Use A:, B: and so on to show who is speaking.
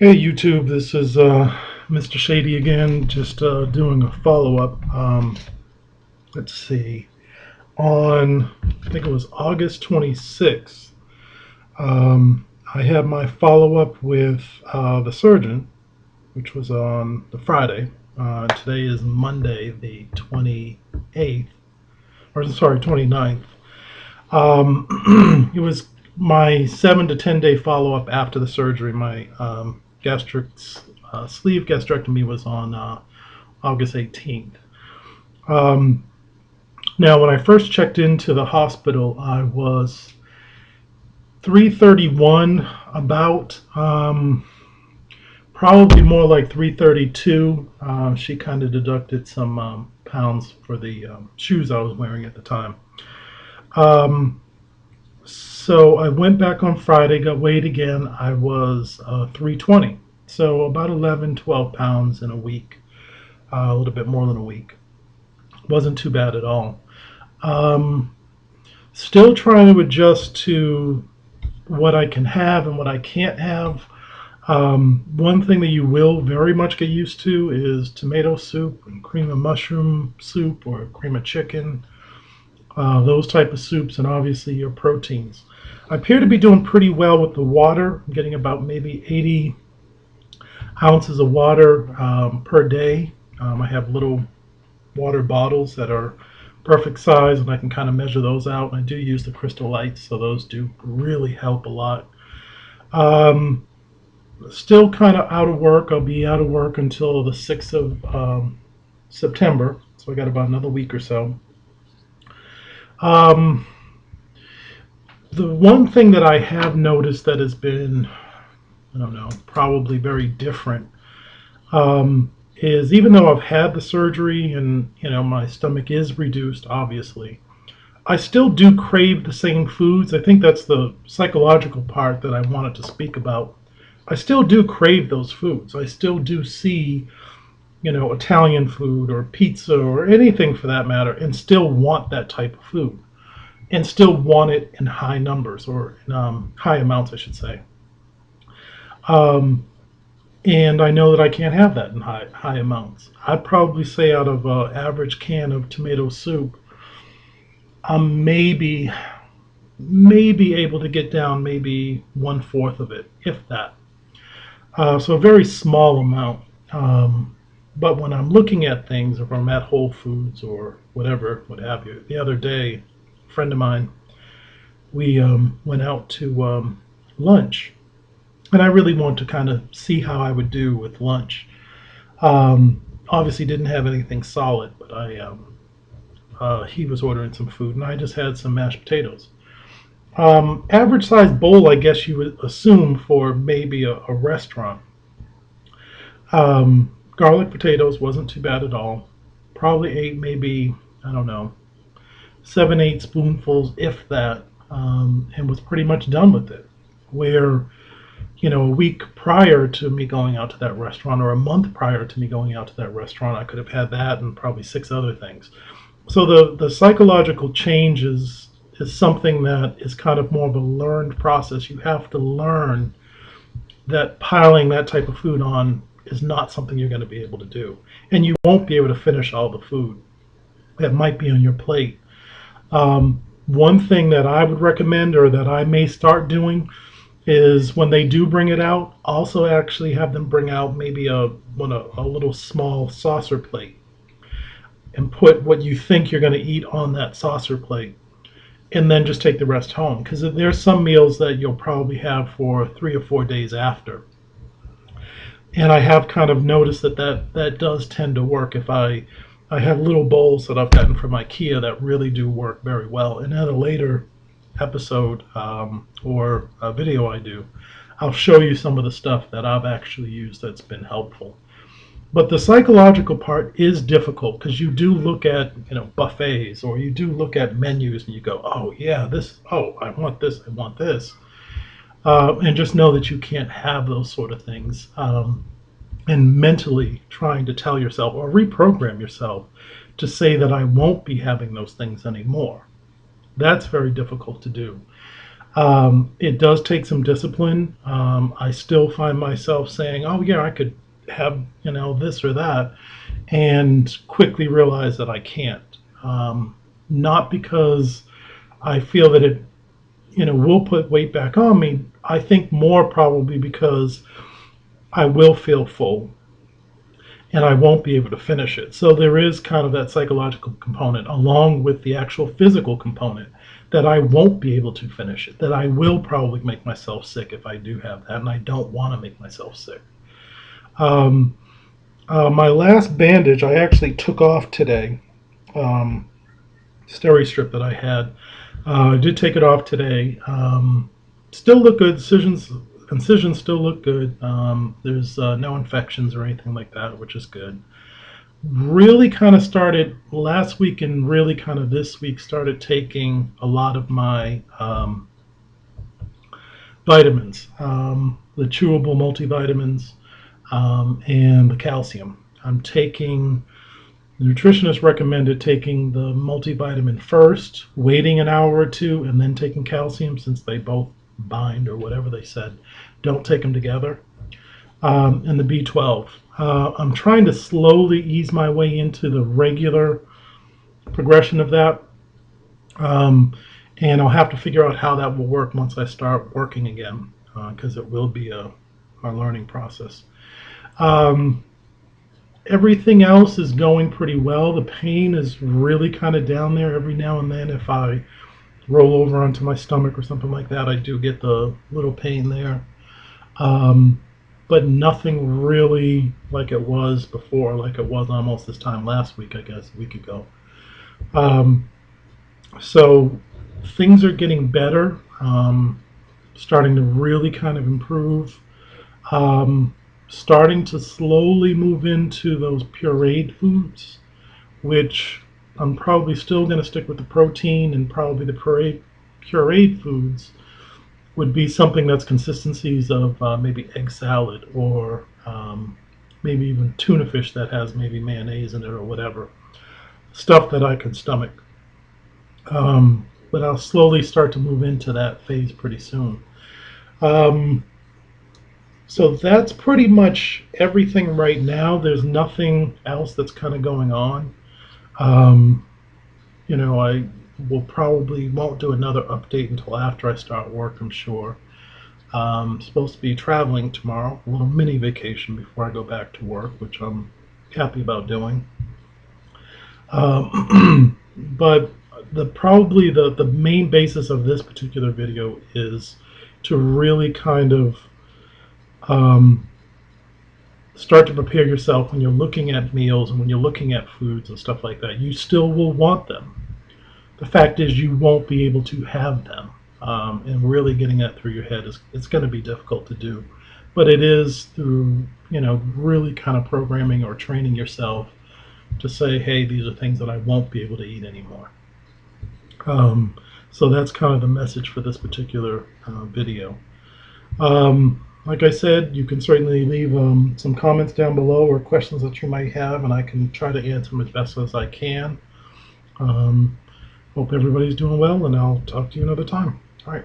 A: Hey YouTube, this is Mr. Shady again, just doing a follow-up. Let's see, on I think it was August 26th, I had my follow-up with the surgeon, which was on the Friday. Today is Monday, the 28th, or sorry, 29th. It was my 7 to 10 day follow-up after the surgery. My gastric sleeve gastrectomy was on August 18th. Um, Now, when I first checked into the hospital, I was 331, about probably more like 332. She kind of deducted some pounds for the shoes I was wearing at the time. Um, so I went back on Friday, got weighed again. I was 320. So about 11, 12 pounds in a week, a little bit more than a week. Wasn't too bad at all. Um, Still trying to adjust to what I can have and what I can't have. One thing that you will very much get used to is tomato soup and cream of mushroom soup or cream of chicken, those type of soups, and obviously your proteins. I appear to be doing pretty well with the water. I'm getting about maybe 80 ounces of water per day. I have little water bottles that are perfect size, and I can kind of measure those out. I do use the crystal lights, so those do really help a lot. Um, Still kind of out of work. I'll be out of work until the 6th of September, so I got about another week or so. Um, the one thing that I have noticed that has been, I don't know, probably very different, is even though I've had the surgery and my stomach is reduced, obviously, I still do crave the same foods. I think that's the psychological part that I wanted to speak about. I still do crave those foods. I still do see, Italian food or pizza or anything for that matter, and still want that type of food, and still want it in high numbers or in high amounts, I should say. Um, and I know that I can't have that in high amounts. I'd probably say out of an average can of tomato soup, I'm maybe able to get down maybe 1/4 of it, if that. So a very small amount. But when I'm looking at things, if I'm at Whole Foods or whatever, what have you, the other day, a friend of mine, we went out to lunch, and I really wanted to kind of see how I would do with lunch. Obviously, didn't have anything solid, but he was ordering some food, and I just had some mashed potatoes. Average size bowl, I guess you would assume for maybe a restaurant. Garlic potatoes wasn't too bad at all. Probably ate maybe, I don't know, 7, 8 spoonfuls, if that, and was pretty much done with it. Where, a week prior to me going out to that restaurant, or a month prior to me going out to that restaurant, I could have had that and probably 6 other things. So the psychological change is something that is kind of more of a learned process. You have to learn that piling that type of food on is not something you're going to be able to do. And you won't be able to finish all the food that might be on your plate. One thing that I would recommend, or that I may start doing, is when they do bring it out, also actually have them bring out maybe a little small saucer plate and put what you think you're going to eat on that saucer plate, and then just take the rest home. Because there's some meals that you'll probably have for 3 or 4 days after. And I have kind of noticed that does tend to work. If I have little bowls that I've gotten from IKEA that really do work very well. And at a later episode or a video I do, I'll show you some of the stuff that I've actually used that's been helpful. But the psychological part is difficult, because you do look at buffets, or you do look at menus, and you go, oh yeah, I want this, I want this, and just know that you can't have those sort of things. And mentally trying to tell yourself or reprogram yourself to say that I won't be having those things anymore. That's very difficult to do. It does take some discipline. I still find myself saying, "Oh yeah, I could have this or that," and quickly realize that I can't. Not because I feel that it will put weight back on me. I think more probably because I will feel full and I won't be able to finish it. So there is kind of that psychological component along with the actual physical component that I won't be able to finish it, that I will probably make myself sick if I do have that, and I don't want to make myself sick. Um, my last bandage I actually took off today, steri strip that I had. I did take it off today. Still look good. Incisions still look good. There's no infections or anything like that, which is good. Really kind of started last week and really kind of this week started taking a lot of my vitamins, the chewable multivitamins, and the calcium. The nutritionist recommended taking the multivitamin first, waiting an hour or two, and then taking calcium since they both bind or whatever they said. Don't take them together. And the B12. I'm trying to slowly ease my way into the regular progression of that. And I'll have to figure out how that will work once I start working again, because it will be a learning process. Everything else is going pretty well. The pain is really kind of down there every now and then. If I roll over onto my stomach or something like that, I do get the little pain there. But nothing really like it was before, like it was almost this time last week, I guess, a week ago. So things are getting better, starting to really kind of improve. Starting to slowly move into those pureed foods, which I'm probably still going to stick with the protein, and probably the pureed foods would be something that's consistencies of maybe egg salad or maybe even tuna fish that has maybe mayonnaise in it or whatever. Stuff that I could stomach. But I'll slowly start to move into that phase pretty soon. So that's pretty much everything right now. There's nothing else that's kind of going on. I will probably won't do another update until after I start work, I'm sure. Supposed to be traveling tomorrow, a little mini vacation before I go back to work, which I'm happy about doing. But probably the main basis of this particular video is to really kind of start to prepare yourself when you're looking at meals and when you're looking at foods and stuff like that. You still will want them. The fact is you won't be able to have them. And really getting that through your head it's going to be difficult to do. But it is through, really kind of programming or training yourself to say, hey, these are things that I won't be able to eat anymore. So that's kind of the message for this particular video. Like I said, you can certainly leave some comments down below or questions that you might have, and I can try to answer them as best as I can. Hope everybody's doing well, and I'll talk to you another time. All right.